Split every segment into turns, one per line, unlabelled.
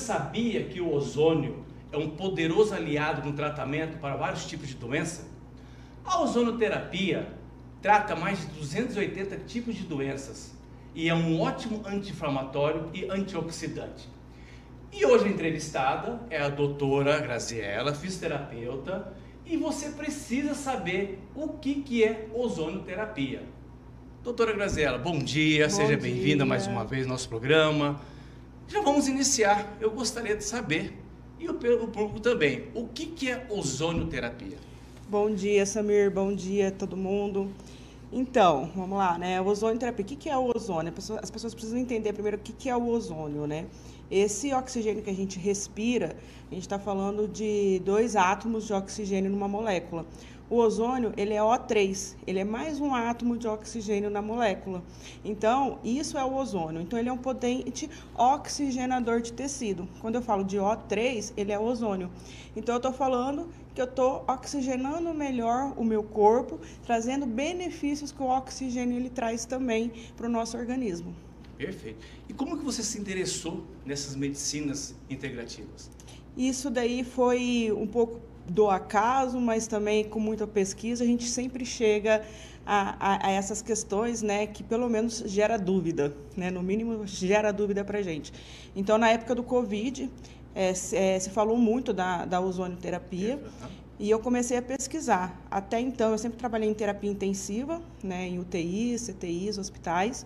sabia que o ozônio é um poderoso aliado no tratamento para vários tipos de doença? A ozonoterapia trata mais de 280 tipos de doenças e é um ótimo anti-inflamatório e antioxidante. E hoje a entrevistada é a doutora Graziela, fisioterapeuta, e você precisa saber o que é ozonoterapia. Doutora Graziela, bom dia, seja bem-vinda mais uma vez ao nosso programa. Já vamos iniciar. Eu gostaria de saber, e o público também, o que é ozonoterapia?
Bom dia, Samir, bom dia a todo mundo. Então, vamos lá, né? Ozonoterapia, o que é o ozônio? As pessoas precisam entender primeiro o que é o ozônio, né? Esse oxigênio que a gente respira, a gente está falando de 2 átomos de oxigênio numa molécula. O ozônio, ele é O3, ele é mais um átomo de oxigênio na molécula. Então, isso é o ozônio. Então, ele é um potente oxigenador de tecido. Quando eu falo de O3, ele é o ozônio. Então, eu estou falando que eu estou oxigenando melhor o meu corpo, trazendo benefícios que o oxigênio ele traz também para o nosso organismo.
Perfeito. E como que você se interessou nessas medicinas integrativas?
Isso daí foi um pouco do acaso, mas também com muita pesquisa, a gente sempre chega a essas questões, né, que pelo menos gera dúvida, né, no mínimo gera dúvida para a gente. Então, na época do Covid, se falou muito da ozonoterapia e eu comecei a pesquisar. Até então, eu sempre trabalhei em terapia intensiva, né, em UTIs, CTIs, hospitais.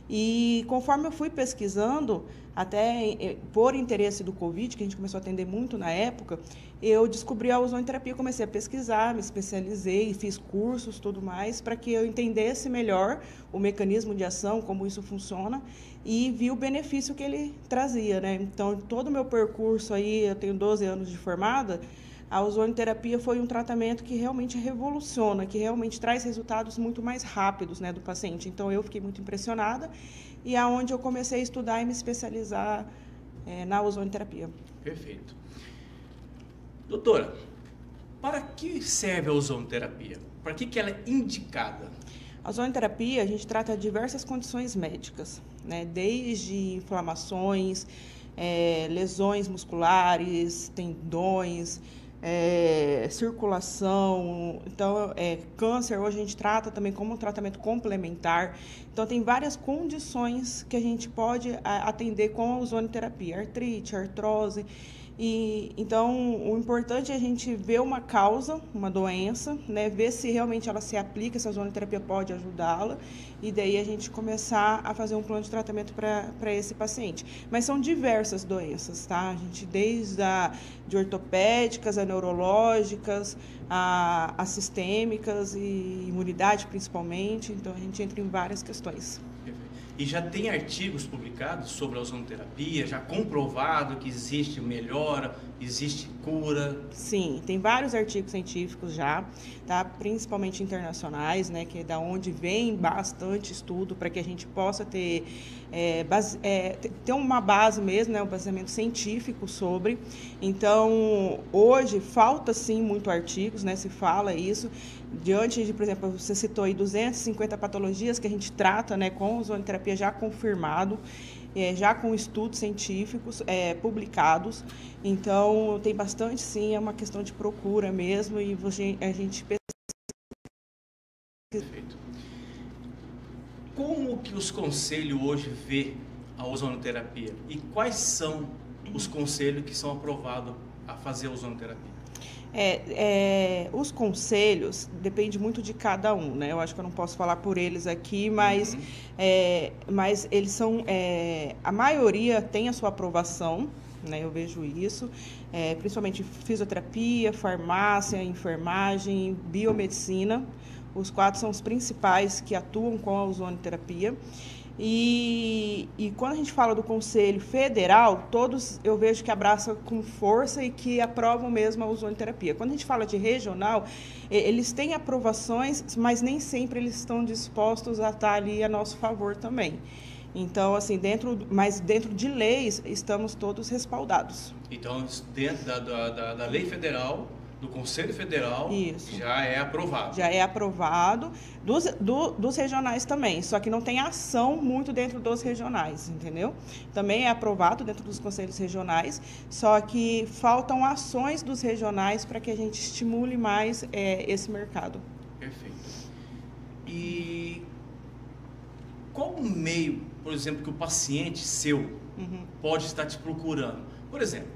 E conforme eu fui pesquisando, até por interesse do Covid, que a gente começou a atender muito na época, eu descobri a ozonoterapia, comecei a pesquisar, me especializei, fiz cursos, tudo mais, para que eu entendesse melhor o mecanismo de ação, como isso funciona, e vi o benefício que ele trazia, né? Então, todo o meu percurso aí, eu tenho 12 anos de formada, a ozonoterapia foi um tratamento que realmente revoluciona, que realmente traz resultados muito mais rápidos, né, do paciente. Então, eu fiquei muito impressionada e é onde eu comecei a estudar e me especializar na ozonoterapia.
Perfeito. Doutora, para que serve a ozonoterapia? Para que ela é indicada?
A ozonoterapia, a gente trata diversas condições médicas, né, desde inflamações, lesões musculares, tendões, circulação, então câncer hoje a gente trata também como um tratamento complementar, então tem várias condições que a gente pode atender com a ozonoterapia, artrite, artrose, e então o importante é a gente ver uma causa, uma doença, né, ver se realmente ela se aplica, se a ozonoterapia pode ajudá-la, e daí a gente começar a fazer um plano de tratamento para esse paciente. Mas são diversas doenças, tá? A gente desde de ortopédicas, a neurológicas, a sistêmicas e imunidade principalmente, então a gente entra em várias questões.
E já tem artigos publicados sobre a ozonoterapia, já comprovado que existe melhora, existe cura?
Sim, tem vários artigos científicos já, tá? Principalmente internacionais, né? Que é da onde vem bastante estudo para que a gente possa ter uma base mesmo, né? Um baseamento científico sobre. Então, hoje falta sim muito artigos, né? Se fala isso. Diante de, por exemplo, você citou aí 250 patologias que a gente trata, né, com ozonoterapia já confirmado, já com estudos científicos publicados. Então, tem bastante, sim, é uma questão de procura mesmo e a gente pesquisa.
Perfeito. Como que os conselhos hoje vê a ozonoterapia e quais são os conselhos que são aprovados a fazer a ozonoterapia?
Os conselhos depende muito de cada um, né? Eu acho que eu não posso falar por eles aqui, mas eles são, a maioria tem a sua aprovação, né? Eu vejo isso, principalmente fisioterapia, farmácia, enfermagem, biomedicina. Os 4 são os principais que atuam com a ozonoterapia. E quando a gente fala do Conselho Federal, todos eu vejo que abraçam com força e que aprovam mesmo a ozonoterapia. Quando a gente fala de regional, eles têm aprovações, mas nem sempre eles estão dispostos a estar ali a nosso favor também. Então, assim, dentro de leis, estamos todos respaldados.
Então, dentro da lei federal, do Conselho Federal,
Isso.
já é aprovado.
Já é aprovado, dos regionais também, só que não tem ação muito dentro dos regionais, entendeu? Também é aprovado dentro dos conselhos regionais, só que faltam ações dos regionais para que a gente estimule mais esse mercado.
Perfeito. E qual o meio, por exemplo, que o paciente seu pode estar te procurando? Por exemplo,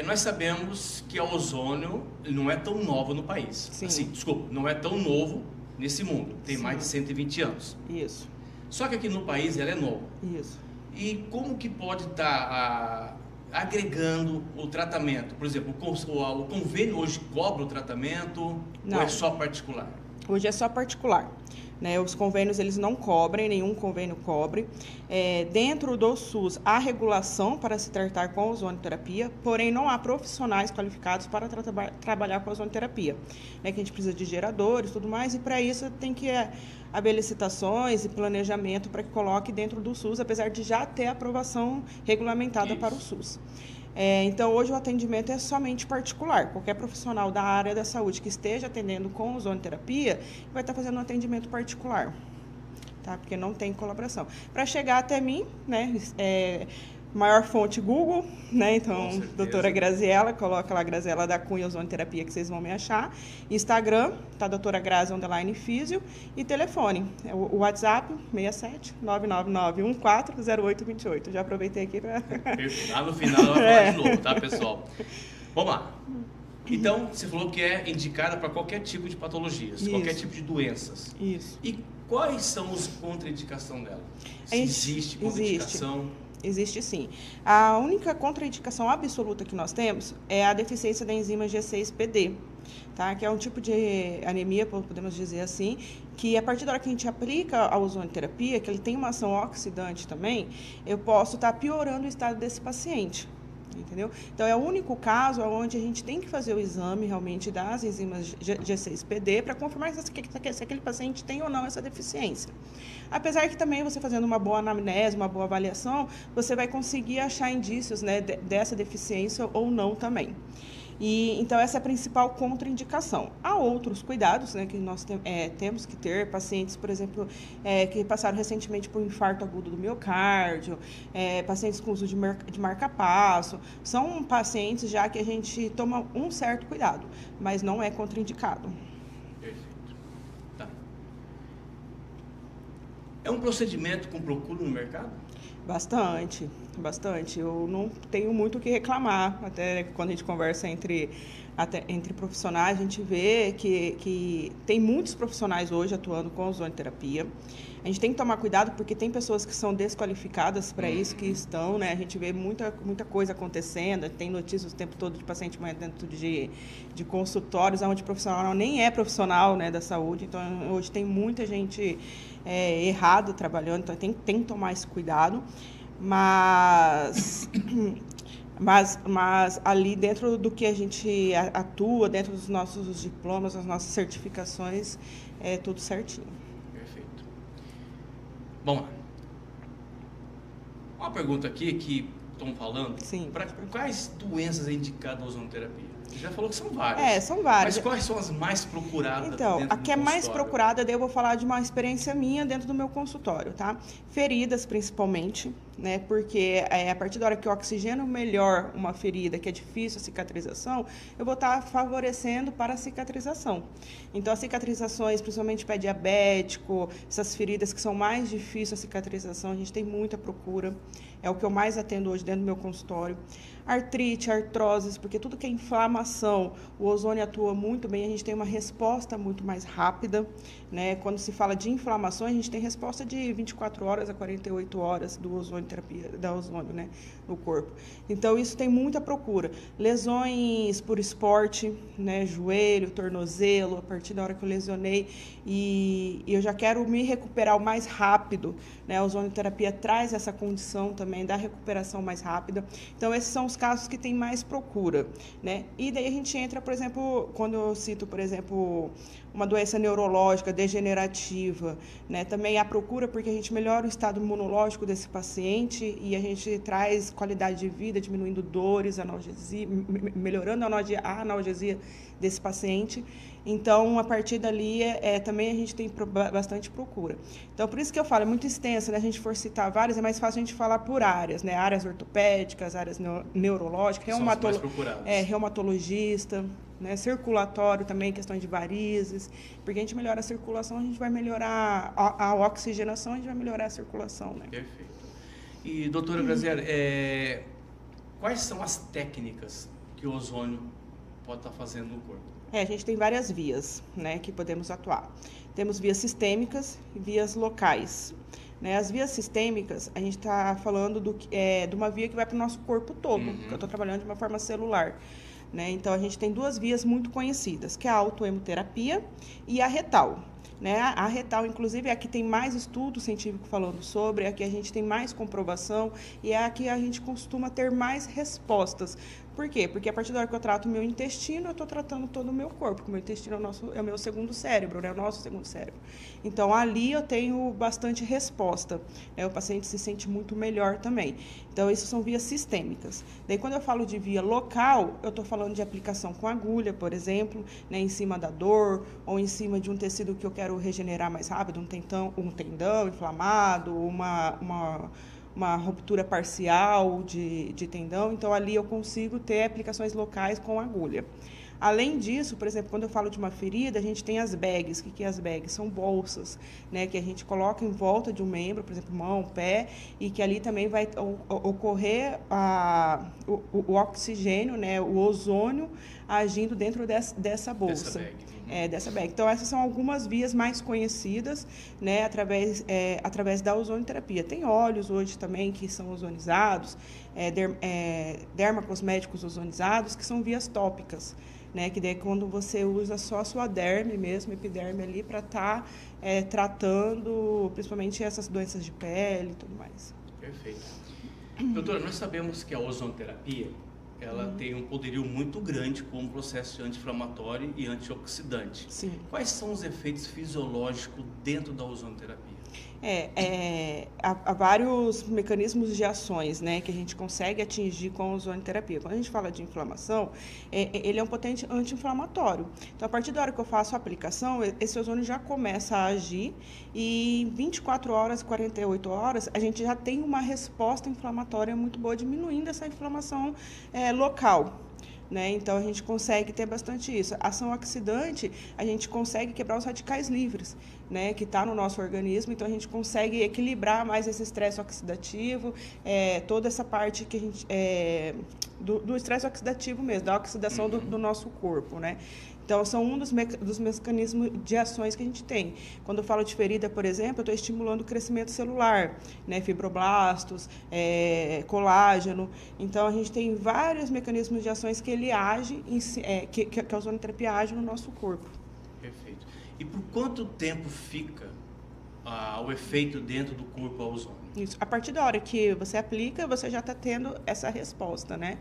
nós sabemos que a ozônio não é tão nova no país.
Sim.
Assim, desculpa, não é tão novo nesse mundo. Tem
Sim.
mais de 120 anos.
Isso.
Só que aqui no país ela é nova.
Isso.
E como que pode estar agregando o tratamento? Por exemplo, o convênio hoje cobra o tratamento
Não.
ou é só particular?
Hoje é só particular, né? Os convênios eles não cobrem, nenhum convênio cobre. Dentro do SUS há regulação para se tratar com ozonioterapia, porém não há profissionais qualificados para trabalhar com ozonioterapia, né? Que a gente precisa de geradores e tudo mais, e para isso tem que haver licitações e planejamento para que coloque dentro do SUS, apesar de já ter aprovação regulamentada para o SUS. Então, hoje o atendimento é somente particular. Qualquer profissional da área da saúde que esteja atendendo com ozonioterapia vai estar fazendo um atendimento particular, tá? Porque não tem colaboração. Para chegar até mim, né, maior fonte Google, né? Então, doutora Graziela, coloca lá Graziela da Cunha Ozonioterapia que vocês vão me achar. Instagram, tá? Doutora Grazi _Físio. E telefone, o WhatsApp, 67 999140828. Já aproveitei aqui para...
Lá no final ela vai falar de novo, tá, pessoal? Vamos lá. Então, você falou que é indicada para qualquer tipo de patologias,
Isso.
qualquer tipo de doenças.
Isso.
E quais são os contraindicações dela? Se existe contraindicação?
Existe sim. A única contraindicação absoluta que nós temos é a deficiência da enzima G6PD, tá? Que é um tipo de anemia, podemos dizer assim, que a partir da hora que a gente aplica a ozonioterapia, que ele tem uma ação oxidante também, eu posso estar piorando o estado desse paciente. Entendeu? Então, é o único caso onde a gente tem que fazer o exame realmente das enzimas G6PD para confirmar se aquele paciente tem ou não essa deficiência. Apesar que também você fazendo uma boa anamnese, uma boa avaliação, você vai conseguir achar indícios, né, dessa deficiência ou não também. Então, essa é a principal contraindicação. Há outros cuidados, né, que nós temos que ter, pacientes, por exemplo, que passaram recentemente por um infarto agudo do miocárdio, pacientes com uso de marca-passo, são pacientes já que a gente toma um certo cuidado, mas não é contraindicado.
Perfeito. Tá. É um procedimento com procura no mercado?
Bastante. Eu não tenho muito o que reclamar. Até quando a gente conversa entre profissionais, a gente vê que tem muitos profissionais hoje atuando com ozonioterapia. A gente tem que tomar cuidado porque tem pessoas que são desqualificadas para isso, que estão, né? A gente vê muita coisa acontecendo, tem notícias o tempo todo de paciente dentro de consultórios, onde o profissional nem é profissional, né, da saúde. Então, hoje tem muita gente errada trabalhando, então tem que tomar esse cuidado. Mas ali dentro do que a gente atua, dentro dos nossos diplomas, das nossas certificações, é tudo certinho.
Perfeito. Vamos lá. Uma pergunta aqui que estão falando.
Sim.
Para quais doenças é indicada a ozonioterapia? Você já falou que são várias.
São várias.
Mas quais são as mais procuradas?
Então, a que é mais procurada, daí eu vou falar de uma experiência minha dentro do meu consultório, tá? Feridas, principalmente, né? Porque a partir da hora que eu oxigeno melhor uma ferida, que é difícil a cicatrização, eu vou estar favorecendo para a cicatrização. Então, as cicatrizações, principalmente pé diabético, essas feridas que são mais difíceis a cicatrização, a gente tem muita procura. É o que eu mais atendo hoje dentro do meu consultório. Artrite, artroses, porque tudo que é inflamação, o ozônio atua muito bem, a gente tem uma resposta muito mais rápida, né? Quando se fala de inflamações, a gente tem resposta de 24 horas a 48 horas da ozônio, né, no corpo. Então, isso tem muita procura. Lesões por esporte, né, joelho, tornozelo, a partir da hora que eu lesionei e eu já quero me recuperar o mais rápido, né? A ozonioterapia traz essa condição também da recuperação mais rápida. Então, esses são os casos que tem mais procura, né? E daí a gente entra, por exemplo, quando eu cito, por exemplo, uma doença neurológica degenerativa, né? Também há procura porque a gente melhora o estado imunológico desse paciente, paciente e a gente traz qualidade de vida, diminuindo dores, analgesia, melhorando a analgesia desse paciente. Então, a partir dali, também a gente tem bastante procura. Então, por isso que eu falo, é muito extenso, né? A gente for citar várias, é mais fácil a gente falar por áreas, né? Áreas ortopédicas, áreas neurológicas, reumatologista, né? Circulatório também, questões de varizes, porque a gente melhora a circulação, a gente vai melhorar a oxigenação, a gente vai melhorar a circulação, né?
Perfeito. E, doutora Graziella, quais são as técnicas que o ozônio pode estar fazendo no corpo?
A gente tem várias vias, né, que podemos atuar. Temos vias sistêmicas e vias locais. Né? As vias sistêmicas, a gente está falando de uma via que vai para o nosso corpo todo, que eu estou trabalhando de uma forma celular. Né? Então, a gente tem duas vias muito conhecidas, que é a autohemoterapia e a retal. Né? A retal, inclusive, é a que tem mais estudo científico falando sobre, é a que a gente tem mais comprovação e é a que a gente costuma ter mais respostas. Por quê? Porque a partir da hora que eu trato o meu intestino, eu estou tratando todo o meu corpo, porque o meu intestino é o meu segundo cérebro, né? O nosso segundo cérebro. Então, ali eu tenho bastante resposta. Né? O paciente se sente muito melhor também. Então, isso são vias sistêmicas. Daí, quando eu falo de via local, eu estou falando de aplicação com agulha, por exemplo, né? Em cima da dor, ou em cima de um tecido que eu quero regenerar mais rápido, um tendão inflamado, uma ruptura parcial de tendão, então ali eu consigo ter aplicações locais com agulha. Além disso, por exemplo, quando eu falo de uma ferida, a gente tem as bags. O que é as bags? São bolsas, né, que a gente coloca em volta de um membro, por exemplo, mão, pé, e que ali também vai ocorrer o oxigênio, né, o ozônio agindo dentro dessa bolsa. Dessa bag. Então, essas são algumas vias mais conhecidas, né, através da ozonioterapia. Tem óleos hoje também que são ozonizados, dermacosméticos ozonizados, que são vias tópicas. Né, que daí quando você usa só a sua derme mesmo, epiderme ali, para estar tratando principalmente essas doenças de pele e tudo mais.
Perfeito. Doutora, nós sabemos que a ozonoterapia, ela tem um poderio muito grande como processo anti-inflamatório e antioxidante.
Sim.
Quais são os efeitos fisiológicos dentro da ozonoterapia?
Há vários mecanismos de ações, né, que a gente consegue atingir com a ozonoterapia. Quando a gente fala de inflamação, ele é um potente anti-inflamatório. Então, a partir da hora que eu faço a aplicação, esse ozônio já começa a agir e em 24 horas, 48 horas, a gente já tem uma resposta inflamatória muito boa, diminuindo essa inflamação local. Né? Então, a gente consegue ter bastante isso. A ação oxidante, a gente consegue quebrar os radicais livres, né? Que está no nosso organismo. Então, a gente consegue equilibrar mais esse estresse oxidativo, toda essa parte que a gente, do estresse oxidativo mesmo, da oxidação do nosso corpo, né? Então, são um dos mecanismos de ações que a gente tem. Quando eu falo de ferida, por exemplo, eu estou estimulando o crescimento celular, né? Fibroblastos, colágeno. Então, a gente tem vários mecanismos de ações que ele age, que a ozonoterapia age no nosso corpo.
Perfeito. E por quanto tempo fica o efeito dentro do corpo ao ozônio?
Isso. A partir da hora que você aplica, você já está tendo essa resposta, né?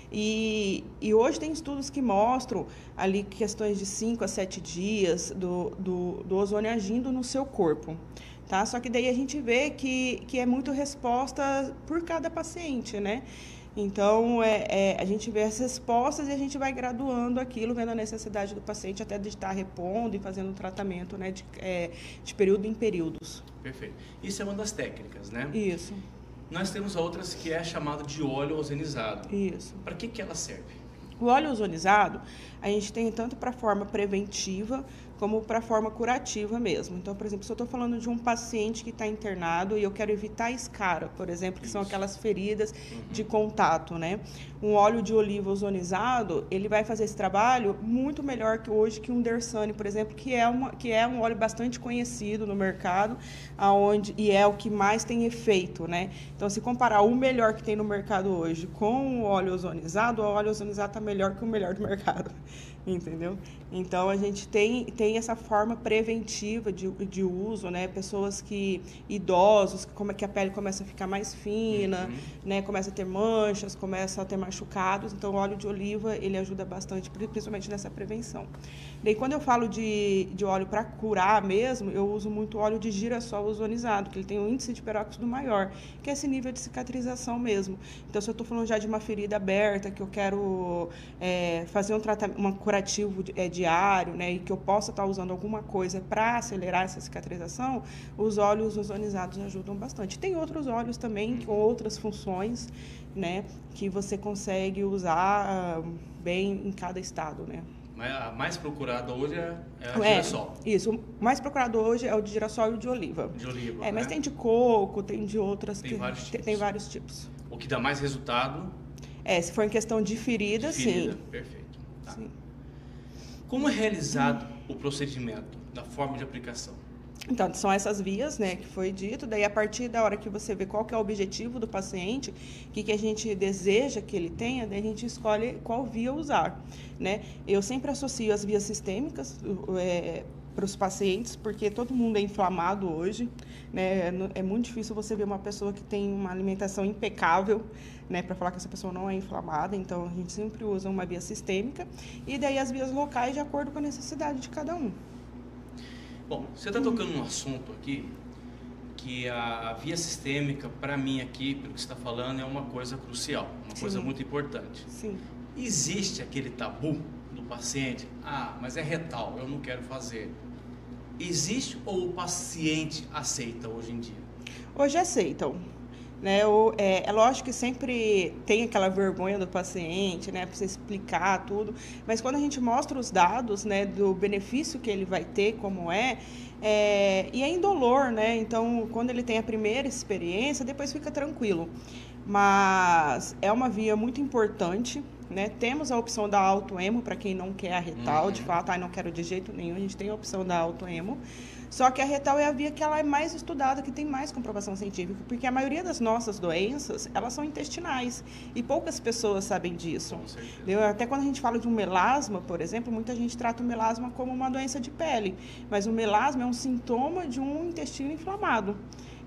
E hoje tem estudos que mostram ali questões de 5 a 7 dias do ozônio agindo no seu corpo. Tá? Só que daí a gente vê que é muito resposta por cada paciente, né? Então, a gente vê as respostas e a gente vai graduando aquilo, vendo a necessidade do paciente até de estar repondo e fazendo um tratamento, né, de período em períodos.
Perfeito. Isso é uma das técnicas, né?
Isso.
Nós temos outras que é chamada de óleo ozonizado.
Isso.
Para que ela serve?
O óleo ozonizado, a gente tem tanto para forma preventiva como para forma curativa mesmo. Então, por exemplo, se eu estou falando de um paciente que está internado e eu quero evitar escara, por exemplo, que são aquelas feridas de contato, né? Um óleo de oliva ozonizado, ele vai fazer esse trabalho muito melhor que hoje que um Dersane, por exemplo, que é um óleo bastante conhecido no mercado, e é o que mais tem efeito, né? Então, se comparar o melhor que tem no mercado hoje com o óleo ozonizado está melhor que o melhor do mercado. entendeu? Então, a gente tem essa forma preventiva de uso, né? Pessoas idosos, que a pele começa a ficar mais fina, né? Começa a ter manchas, começa a ter machucados. Então, o óleo de oliva, ele ajuda bastante, principalmente nessa prevenção. Daí, quando eu falo de óleo para curar mesmo, eu uso muito óleo de girassol ozonizado, que ele tem um índice de peróxido maior, que é esse nível de cicatrização mesmo. Então, se eu estou falando já de uma ferida aberta, que eu quero fazer um curativo diário, né, e que eu possa estar usando alguma coisa para acelerar essa cicatrização, os óleos ozonizados ajudam bastante. Tem outros óleos também com outras funções, né, que você consegue usar bem em cada estado, né.
Mas a mais procurada hoje é a girassol.
Isso, o mais procurado hoje é o de girassol e o de oliva.
De oliva,
mas
né?
tem de coco, tem de outras.
Tem
vários tipos.
O que dá mais resultado?
Se for em questão de ferida, sim.
Perfeito. Tá.
Sim.
Como é realizado o procedimento, da forma de aplicação?
Então, são essas vias, né, que foi dito. Daí, a partir da hora que você vê qual que é o objetivo do paciente, o que a gente deseja que ele tenha, daí a gente escolhe qual via usar, né? Eu sempre associo as vias sistêmicas para os pacientes, porque todo mundo é inflamado hoje, né? É muito difícil você ver uma pessoa que tem uma alimentação impecável, né, para falar que essa pessoa não é inflamada. Então, a gente sempre usa uma via sistêmica e daí as vias locais de acordo com a necessidade de cada um.
Bom, você está tocando num assunto aqui que a via sistêmica, para mim aqui, pelo que você está falando, é uma coisa crucial, uma coisa muito importante.
Sim.
Existe aquele tabu do paciente, mas é retal, eu não quero fazer. Existe ou o paciente aceita hoje em dia?
Hoje aceitam. Né? É lógico que sempre tem aquela vergonha do paciente, né, para você explicar tudo, mas quando a gente mostra os dados, né, do benefício que ele vai ter, e é indolor, né? Então, quando ele tem a primeira experiência, depois fica tranquilo. Mas é uma via muito importante, né? Temos a opção da autoemo para quem não quer a retal, de fato, não quero de jeito nenhum, a gente tem a opção da autoemo. Só que a retal é a via que ela é mais estudada, que tem mais comprovação científica, porque a maioria das nossas doenças, elas são intestinais, e poucas pessoas sabem disso. Até quando a gente fala de um melasma, por exemplo, muita gente trata o melasma como uma doença de pele, mas o melasma é um sintoma de um intestino inflamado.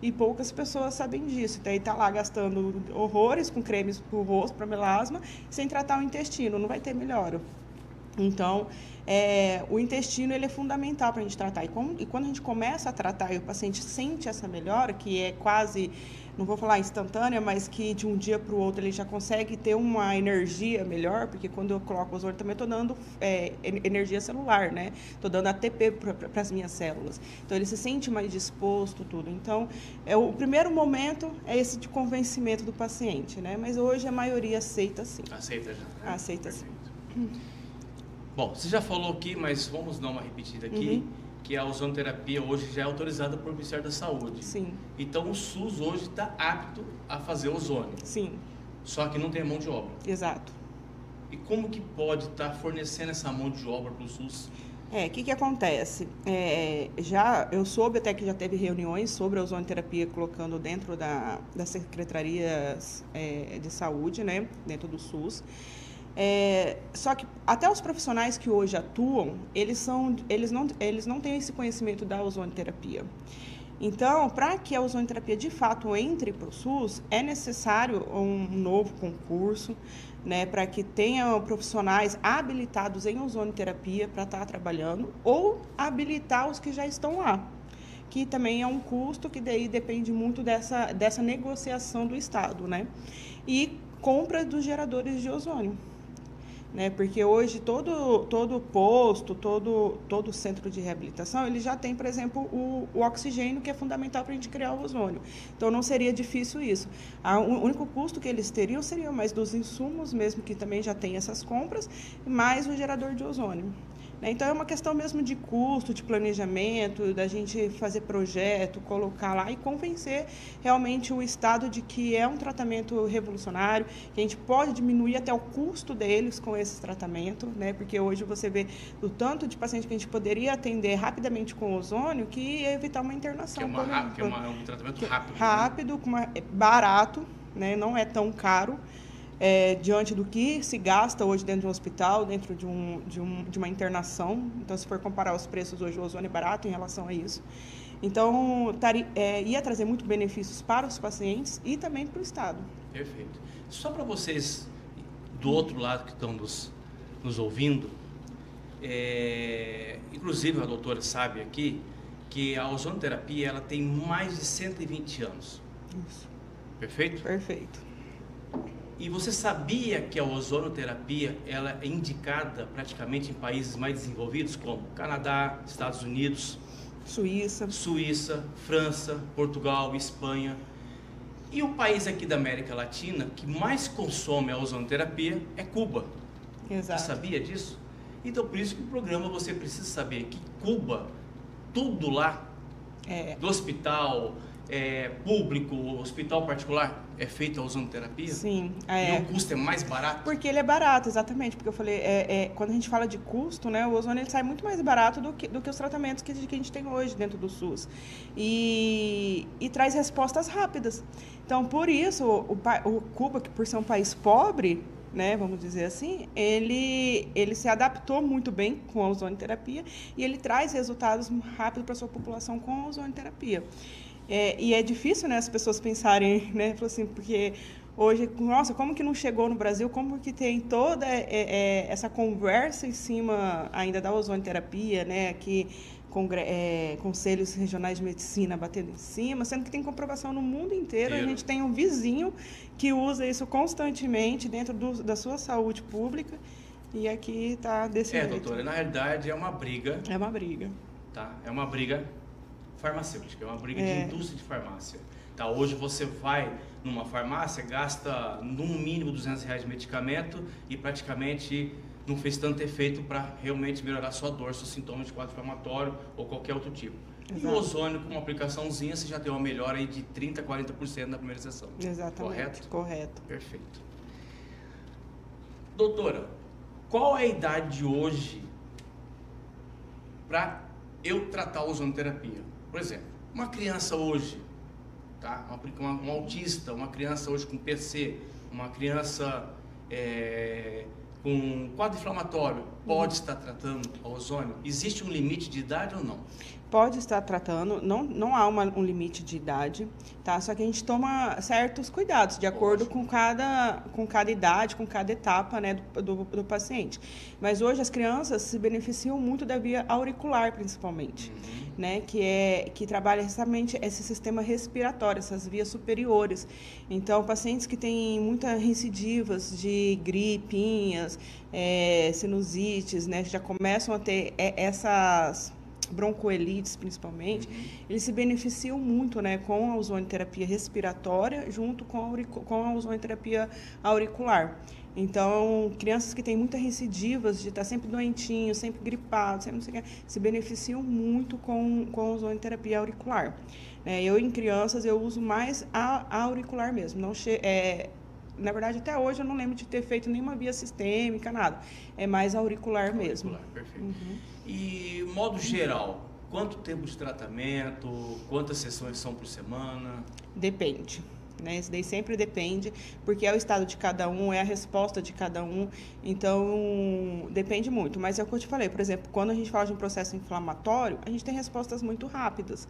E poucas pessoas sabem disso. Daí tá lá gastando horrores com cremes pro rosto, para melasma, sem tratar o intestino, não vai ter melhora. Então, o intestino ele é fundamental para a gente tratar. E quando a gente começa a tratar e o paciente sente essa melhora, que é quase, não vou falar instantânea, mas que de um dia para o outro ele já consegue ter uma energia melhor, porque quando eu coloco o ozônio também estou dando energia celular, né? Estou dando ATP para as minhas células. Então, ele se sente mais disposto, tudo. Então, o primeiro momento é esse de convencimento do paciente, né? Mas hoje a maioria aceita sim.
Aceita já? Né?
Aceita sim.
Bom, você já falou aqui, mas vamos dar uma repetida aqui, que a ozonoterapia hoje já é autorizada pelo Ministério da Saúde.
Sim.
Então, o SUS hoje está apto a fazer ozônio.
Sim.
Só que não tem mão de obra.
Exato.
E como que pode estar fornecendo essa mão de obra para o SUS?
O que acontece? Eu soube até que já teve reuniões sobre a ozonoterapia colocando dentro das secretarias de saúde, né, dentro do SUS. Só que até os profissionais que hoje atuam, eles não têm esse conhecimento da ozonoterapia. Então, para que a ozonoterapia de fato entre para o SUS, é necessário um novo concurso, né, para que tenha profissionais habilitados em ozonoterapia para estar trabalhando, ou habilitar os que já estão lá, que também é um custo que daí depende muito dessa negociação do Estado, né? E compra dos geradores de ozônio. Né? Porque hoje todo posto, todo centro de reabilitação, ele já tem, por exemplo, o oxigênio, que é fundamental para a gente criar o ozônio. Então, não seria difícil isso. O único custo que eles teriam seria mais dos insumos, mesmo que também já tem essas compras, mais o gerador de ozônio. Então, é uma questão mesmo de custo, de planejamento, da gente fazer projeto, colocar lá e convencer realmente o Estado de que é um tratamento revolucionário, que a gente pode diminuir até o custo deles com esse tratamento, né? Porque hoje você vê o tanto de paciente que a gente poderia atender rapidamente com ozônio, que ia evitar uma internação.
É um tratamento rápido.
Rápido, barato, né? Não é tão caro. diante do que se gasta hoje dentro de um hospital, dentro de uma internação. Então, se for comparar os preços hoje, o ozônio é barato em relação a isso. Então, ia trazer muito benefícios para os pacientes e também para o Estado.
Perfeito. Só para vocês, do outro lado que estão nos ouvindo, inclusive a doutora sabe aqui, que a ozonoterapia ela tem mais de 120 anos.
Isso.
Perfeito?
Perfeito.
E você sabia que a ozonoterapia ela é indicada praticamente em países mais desenvolvidos, como Canadá, Estados Unidos, Suíça, França, Portugal, Espanha. E o país aqui da América Latina que mais consome a ozonoterapia é Cuba.
Exato.
Você sabia disso? Então, por isso que o programa você precisa saber que Cuba, tudo lá, do hospital público, hospital particular, é feito a ozonoterapia?
Sim.
E o custo é mais barato?
Porque ele é barato, exatamente. Porque eu falei, quando a gente fala de custo, né, o ozônio ele sai muito mais barato do que os tratamentos que a gente tem hoje dentro do SUS. E traz respostas rápidas. Então, por isso, o Cuba, que por ser um país pobre, né, vamos dizer assim, ele se adaptou muito bem com a ozonoterapia e ele traz resultados rápidos para a sua população com a ozonoterapia. E é difícil, né, as pessoas pensarem, né, assim, porque hoje, nossa, como que não chegou no Brasil, como que tem toda essa conversa em cima ainda da ozonoterapia, né, que conselhos regionais de medicina batendo em cima, sendo que tem comprovação no mundo inteiro. A gente tem um vizinho que usa isso constantemente dentro da sua saúde pública e aqui está desse jeito.
Doutora, na realidade é uma briga.
É uma briga.
Tá? É uma briga farmacêutica, é uma briga de indústria de farmácia. Tá? Hoje você vai numa farmácia, gasta no mínimo R$200 de medicamento e praticamente não fez tanto efeito para realmente melhorar sua dor, seus sintomas de quadro inflamatório ou qualquer outro tipo. Exato. E o ozônio, com uma aplicaçãozinha, você já tem uma melhora aí de 30% a 40% na primeira sessão.
Exatamente. Correto.
Perfeito. Doutora, qual é a idade de hoje para eu tratar a ozonoterapia? Por exemplo, uma criança hoje, tá? Um autista, uma criança hoje com PC, uma criança com quadro inflamatório, pode estar tratando a ozônio? Existe um limite de idade ou não?
Pode estar tratando, não há um limite de idade, tá? Só que a gente toma certos cuidados de acordo com cada idade, com cada etapa, né, do paciente. Mas hoje as crianças se beneficiam muito da via auricular, principalmente, né? Que trabalha exatamente esse sistema respiratório, essas vias superiores. Então, pacientes que têm muitas recidivas de gripinhas, sinusites, né, já começam a ter essas broncoelites, principalmente, eles se beneficiam muito, né, com a ozonoterapia respiratória junto com a ozonoterapia auricular. Então, crianças que têm muitas recidivas de estar sempre doentinho, sempre gripado, sempre não sei o que, se beneficiam muito com a ozonoterapia auricular. Eu, em crianças, eu uso mais a auricular mesmo. Na verdade, até hoje eu não lembro de ter feito nenhuma via sistêmica, nada. É mais auricular mesmo.
Perfeito. E, modo geral, quanto tempo de tratamento, quantas sessões são por semana? Depende.
Né? Isso daí sempre depende, porque é o estado de cada um, é a resposta de cada um, então depende muito. Mas é o que eu te falei, por exemplo, quando a gente fala de um processo inflamatório, a gente tem respostas muito rápidas,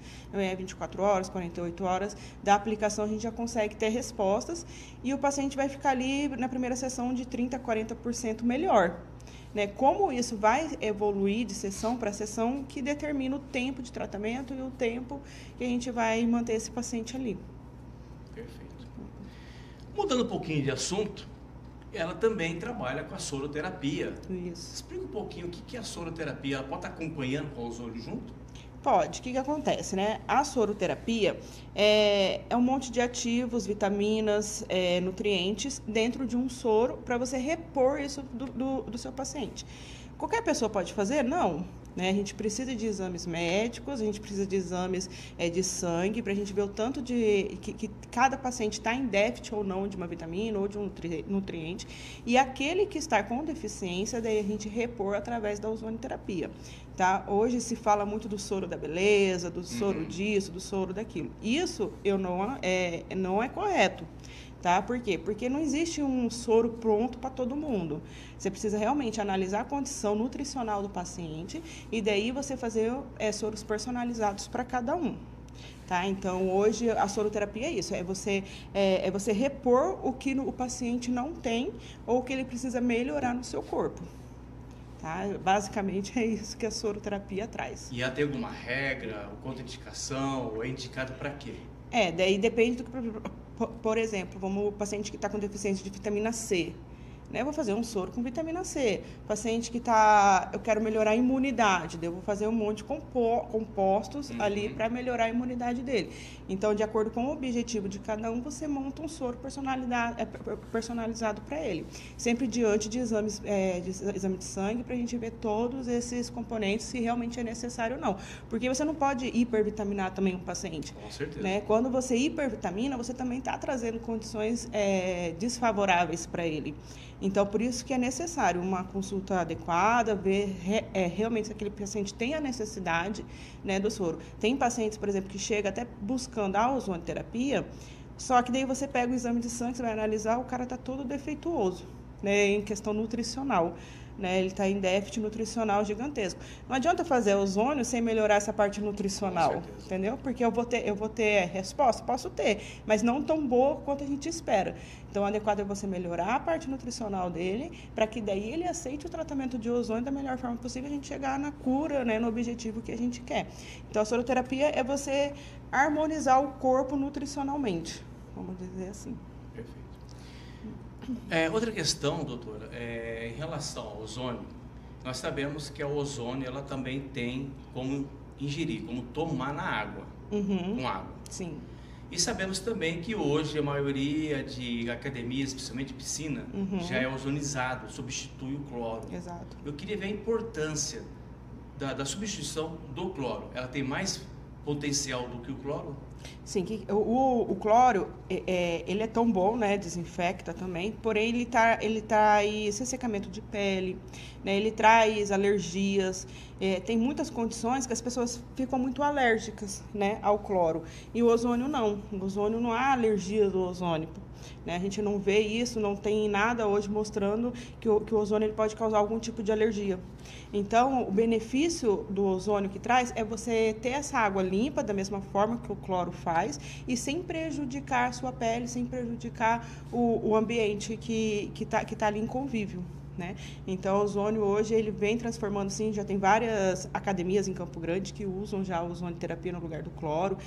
24 horas, 48 horas da aplicação a gente já consegue ter respostas e o paciente vai ficar ali na primeira sessão de 30% a 40% melhor. Né? Como isso vai evoluir de sessão para sessão que determina o tempo de tratamento e o tempo que a gente vai manter esse paciente ali.
Perfeito. Mudando um pouquinho de assunto, ela também trabalha com a soroterapia.
Isso.
Explica um pouquinho o que é a soroterapia. Ela pode estar acompanhando com o ozônio junto?
Pode. O que acontece, né? A soroterapia é um monte de ativos, vitaminas, nutrientes dentro de um soro para você repor isso do seu paciente. Qualquer pessoa pode fazer? Não. Né? A gente precisa de exames médicos, a gente precisa de exames de sangue para a gente ver o tanto que cada paciente está em déficit ou não de uma vitamina ou de um nutriente. E aquele que está com deficiência, daí a gente repor através da ozonoterapia. Tá? Hoje se fala muito do soro da beleza, do soro disso, do soro daquilo. Isso não é correto. Tá? Por quê? Porque não existe um soro pronto para todo mundo. Você precisa realmente analisar a condição nutricional do paciente e daí você fazer soros personalizados para cada um. Tá? Então, hoje, a soroterapia é isso, é você repor o que o paciente não tem ou o que ele precisa melhorar no seu corpo. Tá? Basicamente, é isso que a soroterapia traz.
E ela tem alguma regra, contraindicação, ou é indicado para quê?
Daí depende do que... Por exemplo, o paciente que está com deficiência de vitamina C, né? Eu vou fazer um soro com vitamina C. Paciente que eu quero melhorar a imunidade, eu vou fazer um monte de compostos ali para melhorar a imunidade dele. Então, de acordo com o objetivo de cada um, você monta um soro personalizado para ele. Sempre diante de exame de sangue, para a gente ver todos esses componentes, se realmente é necessário ou não. Porque você não pode hipervitaminar também um paciente.
Com certeza.
Né? Quando você hipervitamina, você também está trazendo condições desfavoráveis para ele. Então, por isso que é necessário uma consulta adequada, ver realmente se aquele paciente tem a necessidade, né, do soro. Tem pacientes, por exemplo, que chegam até buscando a ozonoterapia, só que daí você pega o exame de sangue, você vai analisar, o cara está todo defeituoso, né, em questão nutricional. Né, ele está em déficit nutricional gigantesco. Não adianta fazer ozônio sem melhorar essa parte nutricional, entendeu? Porque eu vou ter resposta? Posso ter, mas não tão boa quanto a gente espera. Então, o adequado é você melhorar a parte nutricional dele, para que daí ele aceite o tratamento de ozônio da melhor forma possível, a gente chegar na cura, né, no objetivo que a gente quer. Então, a soroterapia é você harmonizar o corpo nutricionalmente, vamos dizer assim.
Perfeito. Outra questão, doutora, em relação ao ozônio, nós sabemos que a ozônio ela também tem como ingerir, como tomar na água, com água.
Sim.
E sabemos também que hoje a maioria de academias, especialmente piscina, já é ozonizado, substitui o cloro.
Exato.
Eu queria ver a importância da substituição do cloro. Ela tem mais potencial do que o cloro?
Sim, o cloro, ele é tão bom, né, desinfecta também, porém ele traz ressecamento de pele, né, ele traz alergias, tem muitas condições que as pessoas ficam muito alérgicas, né, ao cloro, e o ozônio não, não há alergia do ozônio. Né? A gente não vê isso, não tem nada hoje mostrando que o ozônio ele pode causar algum tipo de alergia. Então, o benefício do ozônio que traz é você ter essa água limpa, da mesma forma que o cloro faz, e sem prejudicar a sua pele, sem prejudicar o ambiente que tá ali em convívio. Né? Então, o ozônio hoje ele vem transformando, sim, já tem várias academias em Campo Grande que usam já a ozonoterapia no lugar do cloro.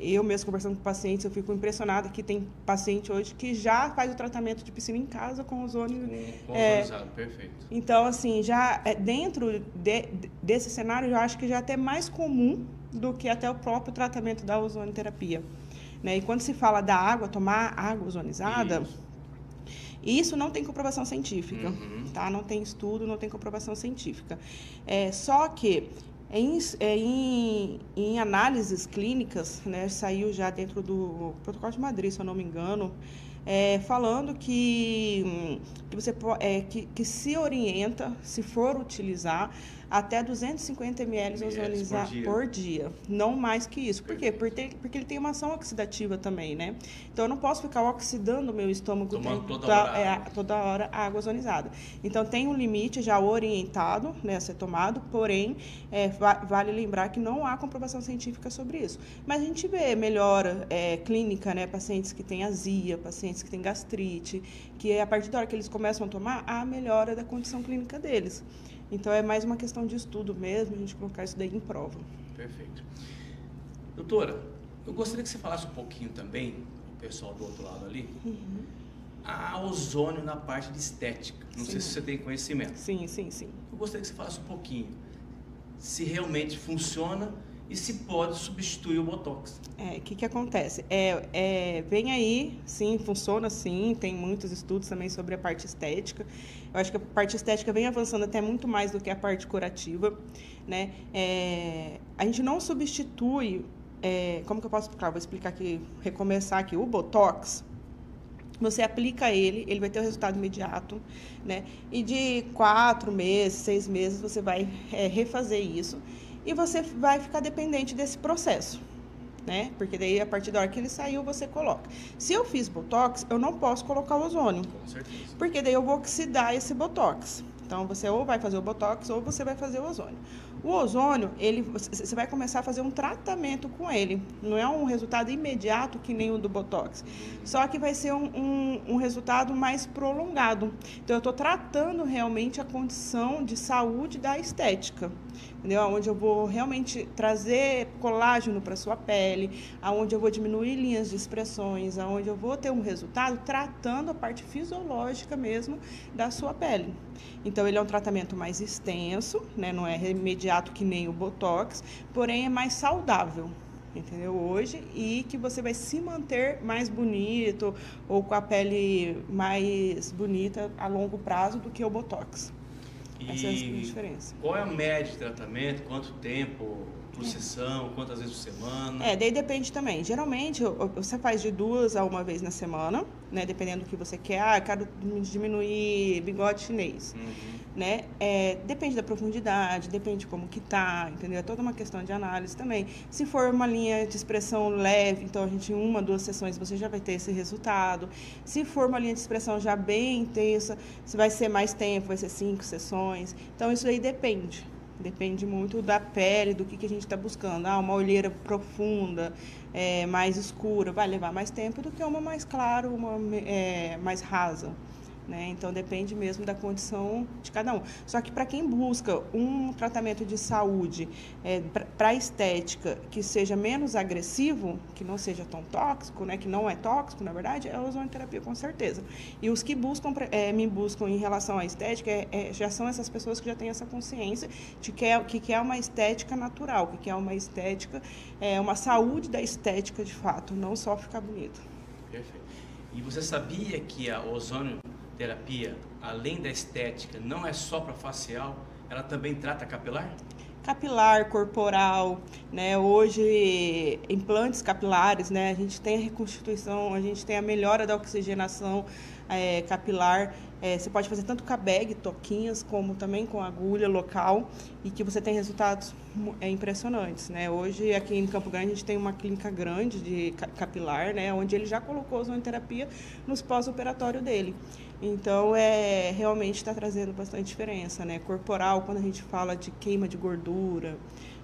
Eu mesmo conversando com pacientes, eu fico impressionada que tem paciente hoje que já faz o tratamento de piscina em casa com ozônio.
Ozonizado, perfeito.
Então, assim, já dentro desse cenário, eu acho que já é até mais comum do que até o próprio tratamento da ozonoterapia. Né? E quando se fala da água, tomar água ozonizada... Isso não tem comprovação científica, tá? Não tem estudo, não tem comprovação científica. Só que em análises clínicas, né, saiu já dentro do Protocolo de Madrid, se eu não me engano, falando que você que se orienta, se for utilizar, até 250 ml ozonizar por dia. Não mais que isso. Por quê? Porque ele tem uma ação oxidativa também, né? Então, eu não posso ficar oxidando o meu estômago toda hora a água ozonizada. Então, tem um limite já orientado, né, a ser tomado, porém, vale lembrar que não há comprovação científica sobre isso. Mas a gente vê melhora clínica, né? Pacientes que têm azia, pacientes que têm gastrite, que a partir da hora que eles começam a tomar, há melhora da condição clínica deles. Então, é mais uma questão de estudo mesmo, a gente colocar isso daí em prova.
Perfeito. Doutora, eu gostaria que você falasse um pouquinho também, o pessoal do outro lado ali, a ozônio na parte de estética. Não sei se você tem conhecimento.
Sim.
Eu gostaria que você falasse um pouquinho se realmente funciona e se pode substituir o Botox.
O que acontece? Vem aí, sim, funciona sim, tem muitos estudos também sobre a parte estética. Eu acho que a parte estética vem avançando até muito mais do que a parte curativa, né? A gente não substitui, como que eu posso explicar? Vou explicar aqui, recomeçar aqui. O Botox, você aplica ele vai ter o resultado imediato, né? E de 4 meses, 6 meses, você vai refazer isso. E você vai ficar dependente desse processo, né? Porque daí, a partir da hora que ele saiu, você coloca. Se eu fiz Botox, eu não posso colocar o ozônio.
Com certeza.
Porque daí eu vou oxidar esse Botox. Então, você ou vai fazer o Botox ou você vai fazer o ozônio. O ozônio, você vai começar a fazer um tratamento com ele. Não é um resultado imediato que nem o do Botox. Só que vai ser um resultado mais prolongado. Então, eu estou tratando realmente a condição de saúde da estética. Entendeu? Onde eu vou realmente trazer colágeno para sua pele, aonde eu vou diminuir linhas de expressões, aonde eu vou ter um resultado tratando a parte fisiológica mesmo da sua pele. Então, ele é um tratamento mais extenso, né? Não é imediato que nem o Botox, porém é mais saudável, entendeu? Hoje, e que você vai se manter mais bonito ou com a pele mais bonita a longo prazo do que o Botox. Essa é a diferença.
Qual é a média de tratamento? Quanto tempo por sessão? Quantas vezes por semana?
Daí depende também. Geralmente, você faz de 2 a 1 vez na semana, né? Dependendo do que você quer. Quero diminuir bigode chinês. Né? Depende da profundidade, depende de como que tá, entendeu? É toda uma questão de análise também. Se for uma linha de expressão leve, então a gente em 1, 2 sessões você já vai ter esse resultado. Se for uma linha de expressão já bem intensa, se vai ser mais tempo, vai ser 5 sessões. Então isso aí depende. Depende muito da pele, do que a gente está buscando. Uma olheira profunda, mais escura, vai levar mais tempo do que uma mais clara, uma mais rasa. Né? Então, depende mesmo da condição de cada um. Só que para quem busca um tratamento de saúde para estética que seja menos agressivo, que não seja tão tóxico, né? Que não é tóxico, na verdade, é a ozonoterapia, com certeza. E os que me buscam em relação à estética já são essas pessoas que já têm essa consciência de que quer uma estética natural, que quer uma estética, uma saúde da estética de fato, não só ficar bonito.
Perfeito. E você sabia que a ozonoterapia, além da estética, não é só para facial, ela também trata capilar?
Capilar, corporal, né? Hoje, implantes capilares, né? A gente tem a reconstituição, a gente tem a melhora da oxigenação capilar. Você pode fazer tanto com a bag, toquinhas, como também com agulha local, e que você tem resultados impressionantes, né? Hoje, aqui em Campo Grande, a gente tem uma clínica grande de capilar, né? Onde ele já colocou a ozonoterapia nos pós-operatório dele. Então, realmente está trazendo bastante diferença, né? Corporal, quando a gente fala de queima de gordura,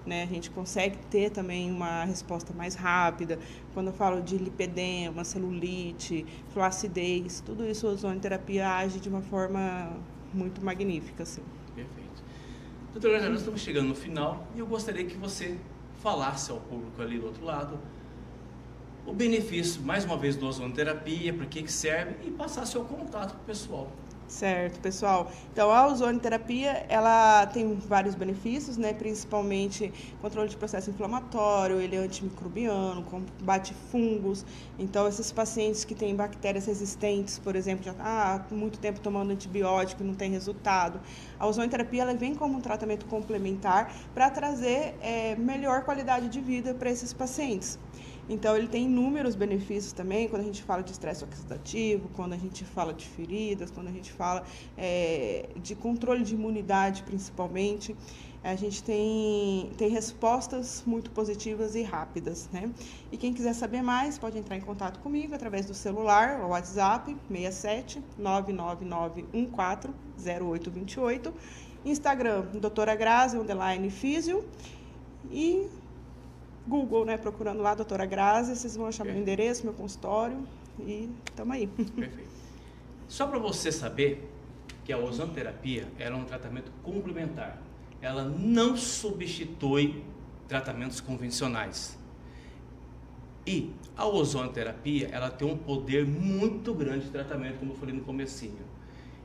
né? A gente consegue ter também uma resposta mais rápida. Quando eu falo de lipedema, celulite, flacidez, tudo isso a ozonoterapia age de uma forma muito magnífica, assim.
Perfeito. Doutora Ana, nós estamos chegando no final e eu gostaria que você falasse ao público ali do outro lado o benefício, mais uma vez, da ozonoterapia, para que serve e passar seu contato para o pessoal.
Certo, pessoal. Então, a ozonoterapia, ela tem vários benefícios, né? Principalmente controle de processo inflamatório, ele é antimicrobiano, combate fungos. Então, esses pacientes que têm bactérias resistentes, por exemplo, já há muito tempo tomando antibiótico e não tem resultado. A ozonoterapia, ela vem como um tratamento complementar para trazer melhor qualidade de vida para esses pacientes. Então, ele tem inúmeros benefícios também, quando a gente fala de estresse oxidativo, quando a gente fala de feridas, quando a gente fala de controle de imunidade, principalmente. A gente tem respostas muito positivas e rápidas, né? E quem quiser saber mais, pode entrar em contato comigo através do celular, o WhatsApp, 67 99914 0828. Instagram, doutora Grazi, _físio. E Google, né? Procurando lá, doutora Grazi, vocês vão achar meu endereço, meu consultório e estamos aí.
Perfeito. Só para você saber que a ozonoterapia é um tratamento complementar. Ela não substitui tratamentos convencionais. E a ozonoterapia, ela tem um poder muito grande de tratamento, como eu falei no comecinho.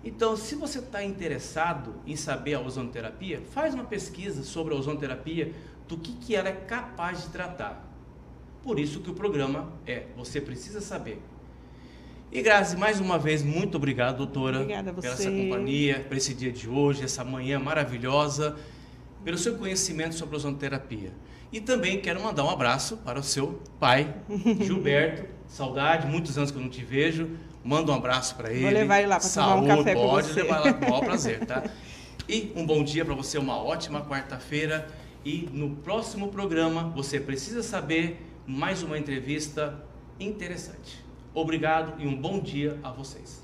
Então, se você está interessado em saber a ozonoterapia, faz uma pesquisa sobre a ozonoterapia, do que ela é capaz de tratar. Por isso que o programa Você Precisa Saber. E Grazi, mais uma vez, muito obrigado, doutora.
Obrigada a você.
Pela essa companhia, por esse dia de hoje, essa manhã maravilhosa, pelo seu conhecimento sobre a ozonoterapia. E também quero mandar um abraço para o seu pai, Gilberto. Saudade, muitos anos que eu não te vejo. Manda um abraço para ele.
Vou levar ele lá para tomar um café com você.
Pode levar lá com o maior prazer, tá? E um bom dia para você, uma ótima quarta-feira. E no próximo programa, Você Precisa Saber, mais uma entrevista interessante. Obrigado e um bom dia a vocês.